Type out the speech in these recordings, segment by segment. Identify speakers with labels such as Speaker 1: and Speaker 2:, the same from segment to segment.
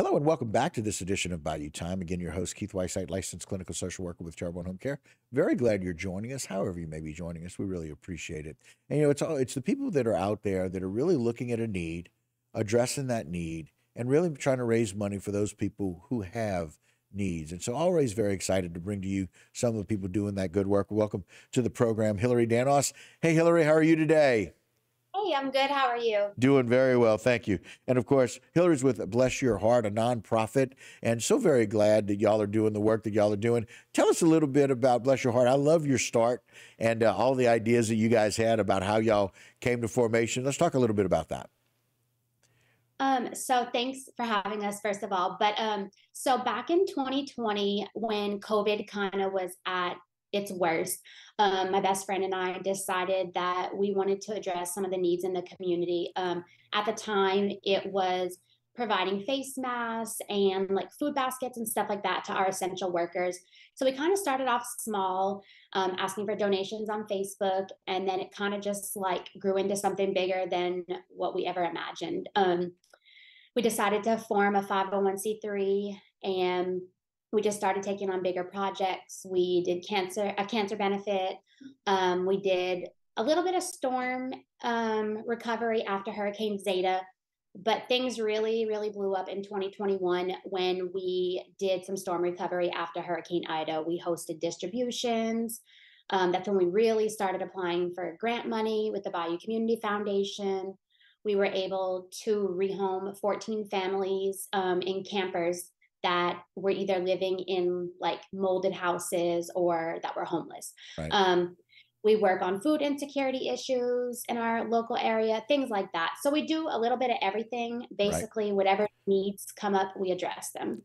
Speaker 1: Hello and welcome back to this edition of Bayou Time. Again, your host, Keith Weissite, licensed clinical social worker with Terrebonne Home Care. Very glad you're joining us, however you may be joining us. We really appreciate it. And, it's the people that are out there that are really looking at a need, addressing that need, and really trying to raise money for those people who have needs. And so always very excited to bring to you some of the people doing that good work. Welcome to the program, Hillary Danos. Hey, Hillary, how are you today?
Speaker 2: Hey, I'm good. How are you?
Speaker 1: Doing very well, thank you. And of course, Hillary's with Bless Your Heart, a nonprofit, and so very glad that y'all are doing the work that y'all are doing. Tell us a little bit about Bless Your Heart. I love your start and all the ideas that you guys had about how y'all came to formation. Let's talk a little bit about that.
Speaker 2: So thanks for having us, first of all. But so back in 2020, when COVID kind of was at its worst, my best friend and I decided that we wanted to address some of the needs in the community. At the time, it was providing face masks and like food baskets and stuff like that to our essential workers. So we kind of started off small, asking for donations on Facebook, and then it kind of just like grew into something bigger than what we ever imagined. We decided to form a 501c3, and we just started taking on bigger projects. We did a cancer benefit. We did a little bit of storm recovery after Hurricane Zeta, but things really, really blew up in 2021 when we did some storm recovery after Hurricane Ida. We hosted distributions. That's when we really started applying for grant money with the Bayou Community Foundation. We were able to rehome 14 families in campers that were either living in like molded houses or that were homeless.
Speaker 1: Right.
Speaker 2: We work on food insecurity issues in our local area, things like that. So we do a little bit of everything. Basically, whatever needs come up, we address them.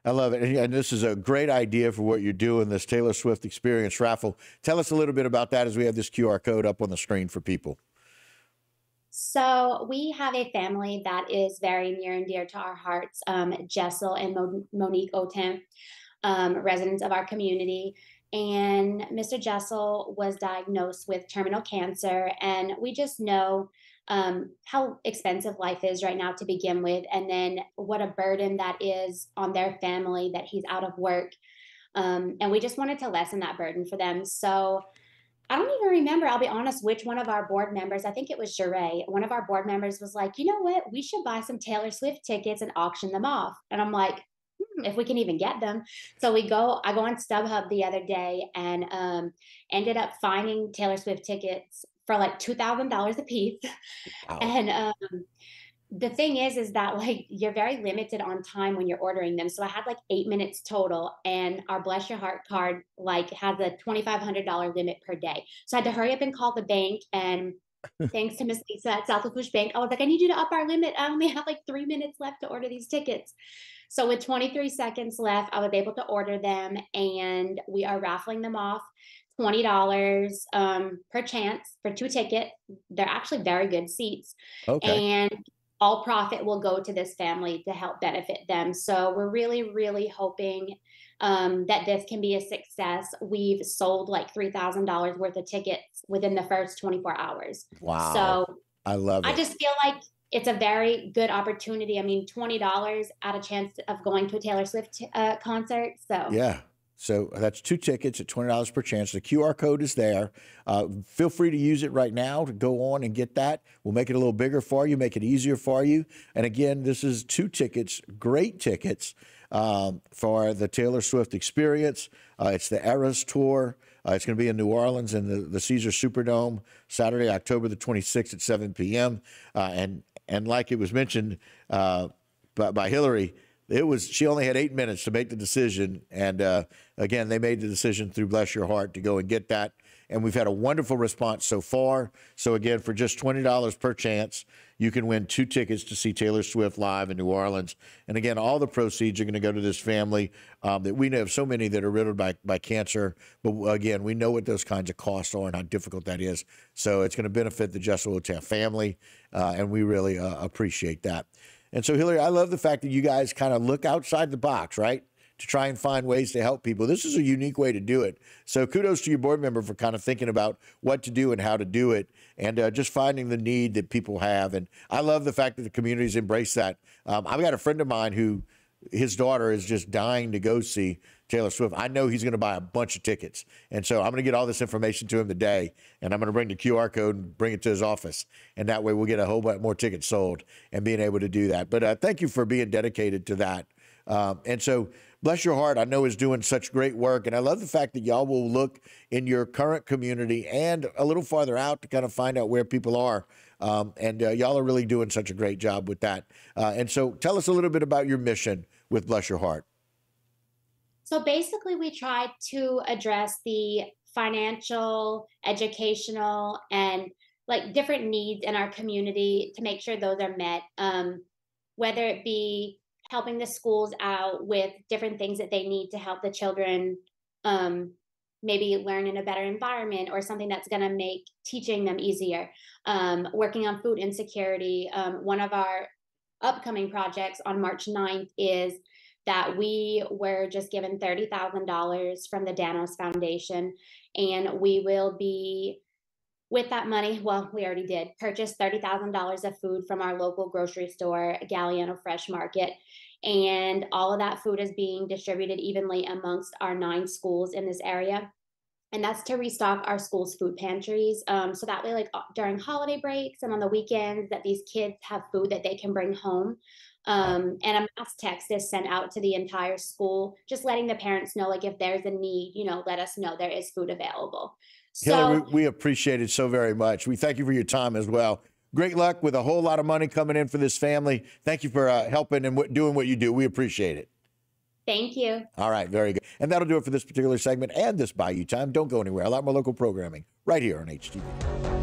Speaker 1: I love it. And this is a great idea for what you're doing, this Taylor Swift Experience Raffle. Tell us a little bit about that as we have this QR code up on the screen for people.
Speaker 2: So we have a family that is very near and dear to our hearts, Jessel and Monique Otin, residents of our community. And Mr. Jessel was diagnosed with terminal cancer, and we just know how expensive life is right now to begin with, and then what a burden that is on their family that he's out of work. And we just wanted to lessen that burden for them. So I don't even remember, I'll be honest, which one of our board members, I think it was Sheree, one of our board members was like, you know what, we should buy some Taylor Swift tickets and auction them off. And I'm like, if we can even get them. So I go on StubHub the other day and ended up finding Taylor Swift tickets for like $2,000 a piece.
Speaker 1: Wow.
Speaker 2: And the thing is that like you're very limited on time when you're ordering them. So I had like 8 minutes total, and our Bless Your Heart card like has a $2,500 limit per day. So I had to hurry up and call the bank, and thanks to Miss Lisa at South Lafourche Bank, I was like, I need you to up our limit. I only have like 3 minutes left to order these tickets. So with 23 seconds left, I was able to order them, and we are raffling them off. $20 per chance for 2 tickets. They're actually very good seats.
Speaker 1: Okay.
Speaker 2: And all profit will go to this family to help benefit them. So we're really, really hoping that this can be a success. We've sold like $3,000 worth of tickets within the first 24 hours.
Speaker 1: Wow.
Speaker 2: So
Speaker 1: I love it.
Speaker 2: I just feel like it's a very good opportunity. I mean, $20 at a chance of going to a Taylor Swift concert. So
Speaker 1: yeah. So that's 2 tickets at $20 per chance. The QR code is there. Feel free to use it right now to go on and get that. We'll make it a little bigger for you, make it easier for you. And again, this is 2 tickets, great tickets for the Taylor Swift Experience. It's the Eras Tour. It's going to be in New Orleans in the Caesar Superdome, Saturday, October the 26th at 7 p.m. And like it was mentioned by Hillary, she only had 8 minutes to make the decision. And again, they made the decision through Bless Your Heart to go and get that. And we've had a wonderful response so far. So again, for just $20 per chance, you can win 2 tickets to see Taylor Swift live in New Orleans. And again, all the proceeds are going to go to this family that we know of so many that are riddled by cancer. But again, we know what those kinds of costs are and how difficult that is. So it's going to benefit the Jessel Hotel family. And we really appreciate that. And so, Hillary, I love the fact that you guys kind of look outside the box, right? to try and find ways to help people. This is a unique way to do it. So kudos to your board member for kind of thinking about what to do and how to do it, and just finding the need that people have. And I love the fact that the communities embrace that. I've got a friend of mine who his daughter is just dying to go see Taylor Swift. I know he's going to buy a bunch of tickets. And so I'm going to get all this information to him today, and I'm going to bring the QR code and bring it to his office. And that way we'll get a whole bunch more tickets sold and being able to do that. But thank you for being dedicated to that. And so Bless Your Heart, I know, is doing such great work. And I love the fact that y'all will look in your current community and a little farther out to kind of find out where people are. And y'all are really doing such a great job with that. And so tell us a little bit about your mission with Bless Your Heart.
Speaker 2: So basically, we try to address the financial, educational, and like different needs in our community to make sure those are met. Whether it be helping the schools out with different things that they need to help the children maybe learn in a better environment, or something that's going to make teaching them easier. Working on food insecurity. One of our upcoming projects on March 9th is that we were just given $30,000 from the Danos Foundation, and we will be, with that money, well, we already did, purchase $30,000 of food from our local grocery store, Galliano Fresh Market, and all of that food is being distributed evenly amongst our 9 schools in this area. And that's to restock our schools' food pantries. So that way, like during holiday breaks and on the weekends, that these kids have food that they can bring home. And a mass text is sent out to the entire school, just letting the parents know, like, if there's a need, let us know there is food available.
Speaker 1: Hillary, we appreciate it so very much. We thank you for your time as well. Great luck with a whole lot of money coming in for this family. Thank you for helping and doing what you do. We appreciate it.
Speaker 2: Thank you.
Speaker 1: All right, very good. And that'll do it for this particular segment and this Bayou Time. Don't go anywhere. A lot more local programming right here on HTV.